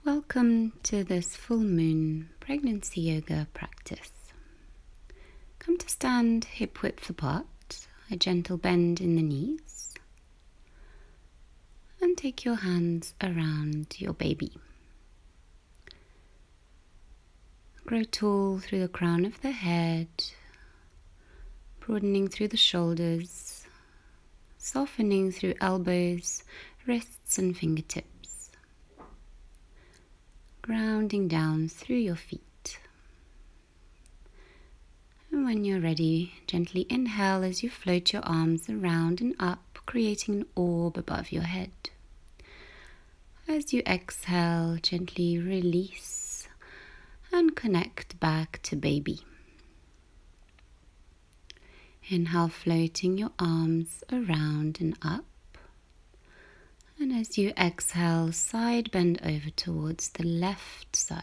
Welcome to this full moon pregnancy yoga practice. Come to stand hip width apart, a gentle bend in the knees, and take your hands around your baby. Grow tall through the crown of the head, broadening through the shoulders, softening through elbows, wrists and fingertips. Grounding down through your feet. And when you're ready, gently inhale as you float your arms around and up, creating an orb above your head. As you exhale, gently release and connect back to baby. Inhale, floating your arms around and up. And as you exhale, side bend over towards the left side.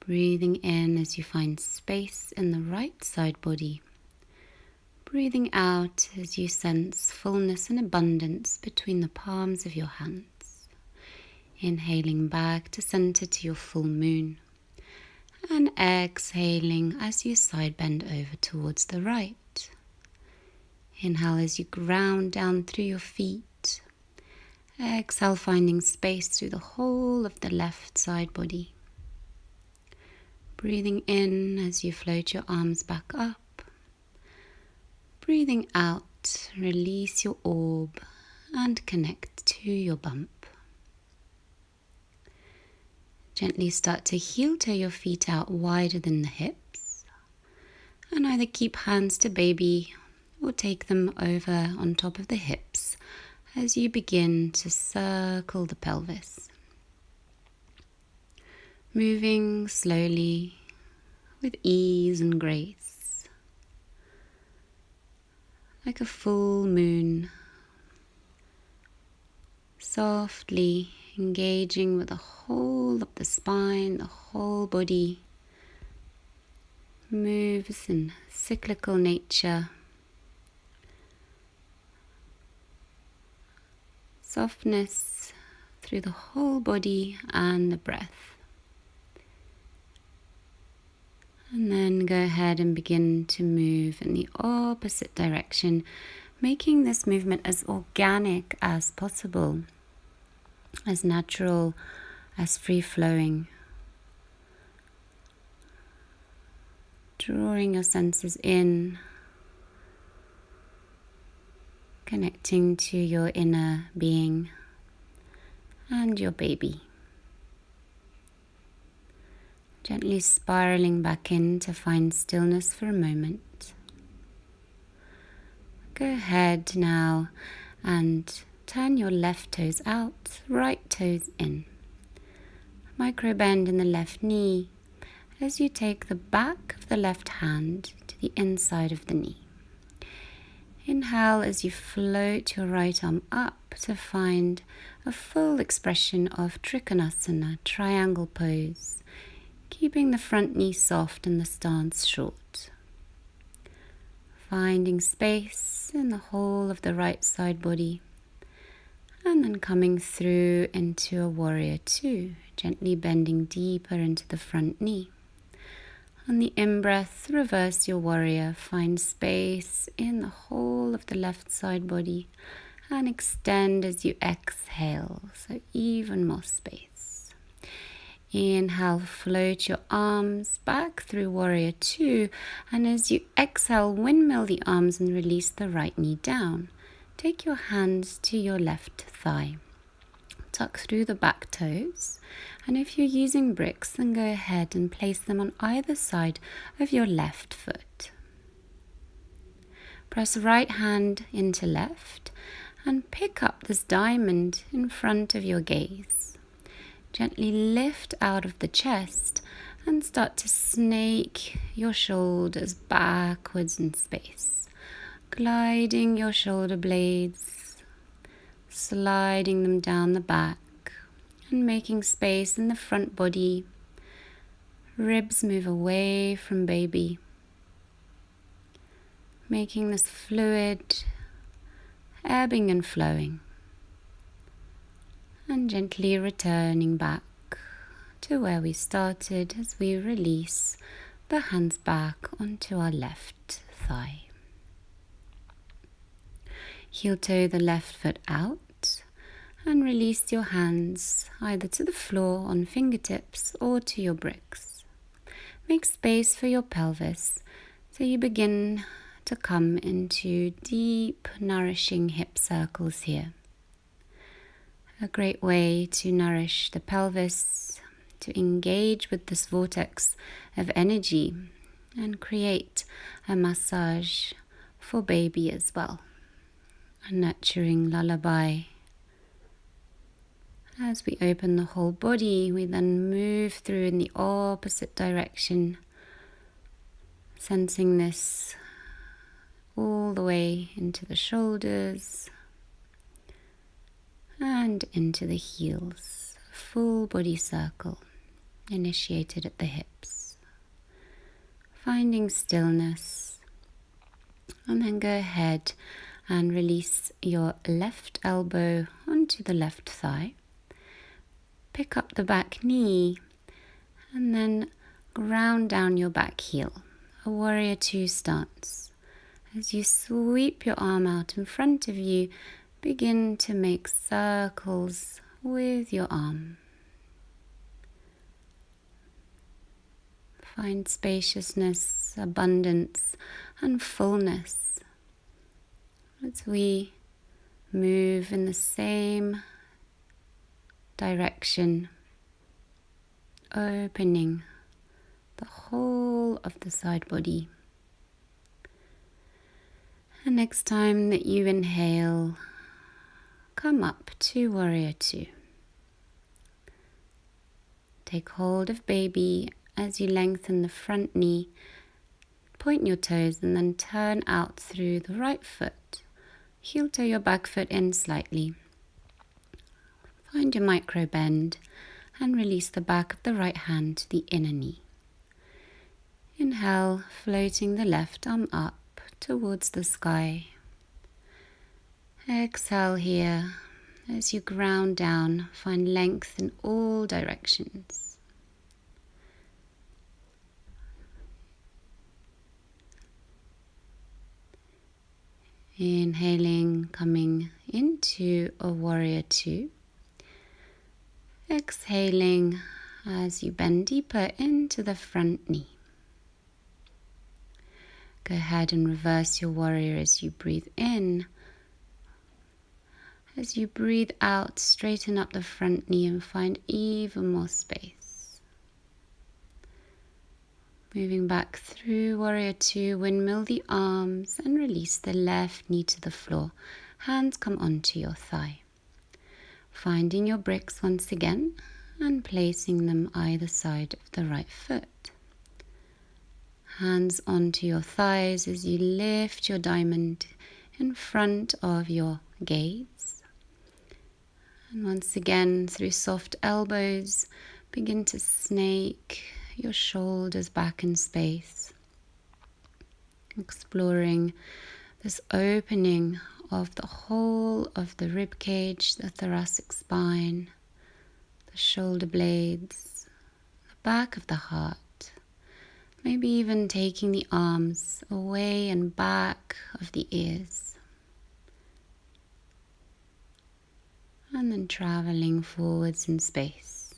Breathing in as you find space in the right side body. Breathing out as you sense fullness and abundance between the palms of your hands. Inhaling back to center to your full moon. And exhaling as you side bend over towards the right. Inhale as you ground down through your feet. Exhale, finding space through the whole of the left side body. Breathing in as you float your arms back up. Breathing out, release your orb and connect to your bump. Gently start to heel toe your feet out wider than the hips. And either keep hands to baby or take them over on top of the hips as you begin to circle the pelvis. Moving slowly with ease and grace, like a full moon, softly engaging with the whole of the spine, the whole body, moves in cyclical nature. Softness through the whole body and the breath. And then go ahead and begin to move in the opposite direction, making this movement as organic as possible, as natural, as free-flowing. Drawing your senses in, connecting to your inner being and your baby. Gently spiraling back in to find stillness for a moment. Go ahead now and turn your left toes out, right toes in. Micro bend in the left knee as you take the back of the left hand to the inside of the knee. Inhale as you float your right arm up to find a full expression of Trikonasana, triangle pose, keeping the front knee soft and the stance short. Finding space in the whole of the right side body, and then coming through into a warrior two, gently bending deeper into the front knee. On the in-breath, reverse your warrior, find space in the whole of the left side body and extend as you exhale, so even more space. Inhale, float your arms back through warrior two, and as you exhale, windmill the arms and release the right knee down. Take your hands to your left thigh. Tuck through the back toes, and if you're using bricks, then go ahead and place them on either side of your left foot. Press right hand into left and pick up this diamond in front of your gaze. Gently lift out of the chest and start to snake your shoulders backwards in space, gliding your shoulder blades, sliding them down the back and making space in the front body. Ribs move away from baby, making this fluid, ebbing and flowing. And gently returning back to where we started as we release the hands back onto our left thigh. Heel toe the left foot out and release your hands either to the floor on fingertips or to your bricks. Make space for your pelvis so you begin to come into deep, nourishing hip circles here. A great way to nourish the pelvis, to engage with this vortex of energy and create a massage for baby as well. A nurturing lullaby. As we open the whole body, we then move through in the opposite direction, sensing this all the way into the shoulders and into the heels. A full body circle initiated at the hips. Finding stillness, and then go ahead and release your left elbow onto the left thigh. Pick up the back knee and then ground down your back heel. A warrior two stance. As you sweep your arm out in front of you, begin to make circles with your arm. Find spaciousness, abundance, and fullness as we move in the same direction, opening the whole of the side body. And next time that you inhale, come up to warrior two. Take hold of baby as you lengthen the front knee, point your toes and then turn out through the right foot. Heel toe your back foot in slightly. Find your micro bend and release the back of the right hand to the inner knee. Inhale, floating the left arm up towards the sky. Exhale here as you ground down, find length in all directions. Inhaling, coming into a warrior two. Exhaling as you bend deeper into the front knee. Go ahead and reverse your warrior as you breathe in. As you breathe out, straighten up the front knee and find even more space. Moving back through warrior two, windmill the arms and release the left knee to the floor. Hands come onto your thigh. Finding your bricks once again and placing them either side of the right foot. Hands onto your thighs as you lift your diamond in front of your gaze. And once again, through soft elbows, begin to snake your shoulders back in space. Exploring this opening of the whole of the rib cage, the thoracic spine, the shoulder blades, the back of the heart. Maybe even taking the arms away and back of the ears. And then traveling forwards in space.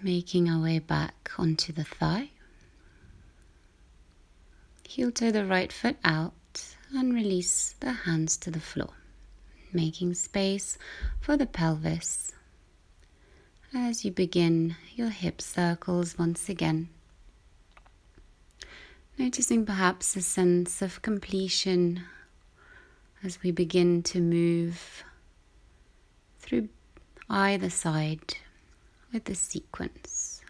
Making our way back onto the thigh. Heel toe the right foot out and release the hands to the floor. Making space for the pelvis. As you begin your hip circles once again. Noticing perhaps a sense of completion as we begin to move through either side with the sequence.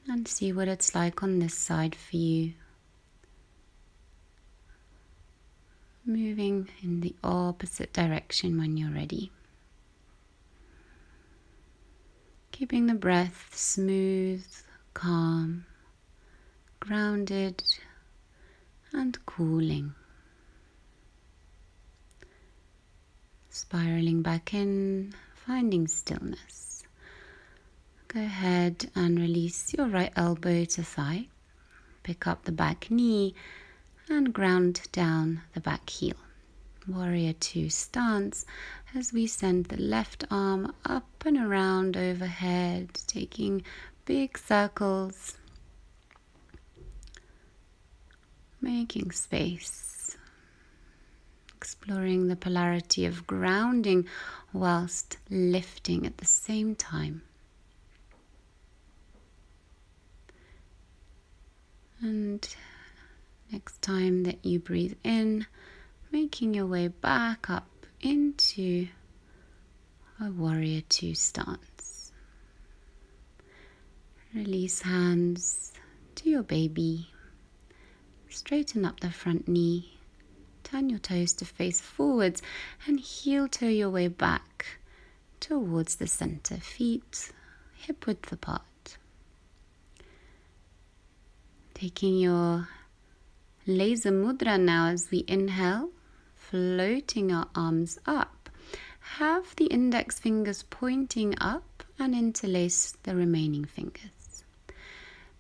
And see what it's like on this side for you. Moving in the opposite direction when you're ready. Keeping the breath smooth, calm, grounded, and cooling. spiraling back in, finding stillness. Go ahead and release your right elbow to thigh. Pick up the back knee and ground down the back heel. Warrior Two stance as we send the left arm up and around overhead, taking big circles, making space, exploring the polarity of grounding whilst lifting at the same time. And next time that you breathe in, making your way back up into a Warrior Two stance. Release hands to your baby. Straighten up the front knee. Turn your toes to face forwards and heel toe your way back towards the center. Feet hip width apart. Taking your laser mudra now as we inhale, floating our arms up. Have the index fingers pointing up and interlace the remaining fingers.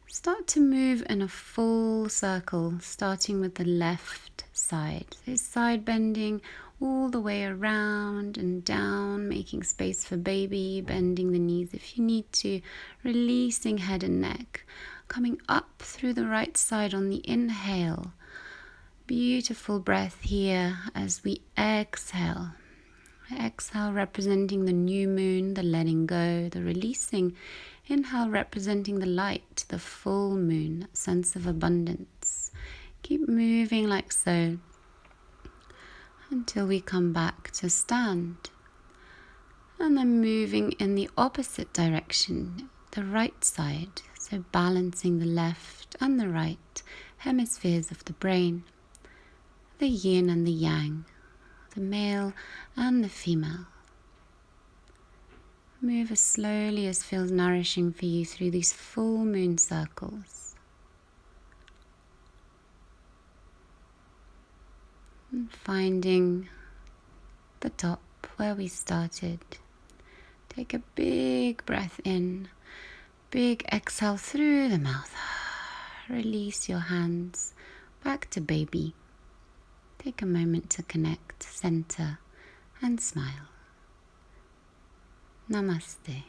Start to move in a full circle, starting with the left side. So side bending all the way around and down, making space for baby, bending the knees if you need to, releasing head and neck. Coming up through the right side on the inhale. Beautiful breath here as we exhale. Exhale representing the new moon, the letting go, the releasing. Inhale representing the light, the full moon, that sense of abundance. Keep moving like so until we come back to stand. And then moving in the opposite direction, the right side. So balancing the left and the right hemispheres of the brain, the yin and the yang, the male and the female. Move as slowly as feels nourishing for you through these full moon circles. And finding the top where we started. Take a big breath in. Big exhale through the mouth. Release your hands back to baby. Take a moment to connect, center, and smile. Namaste.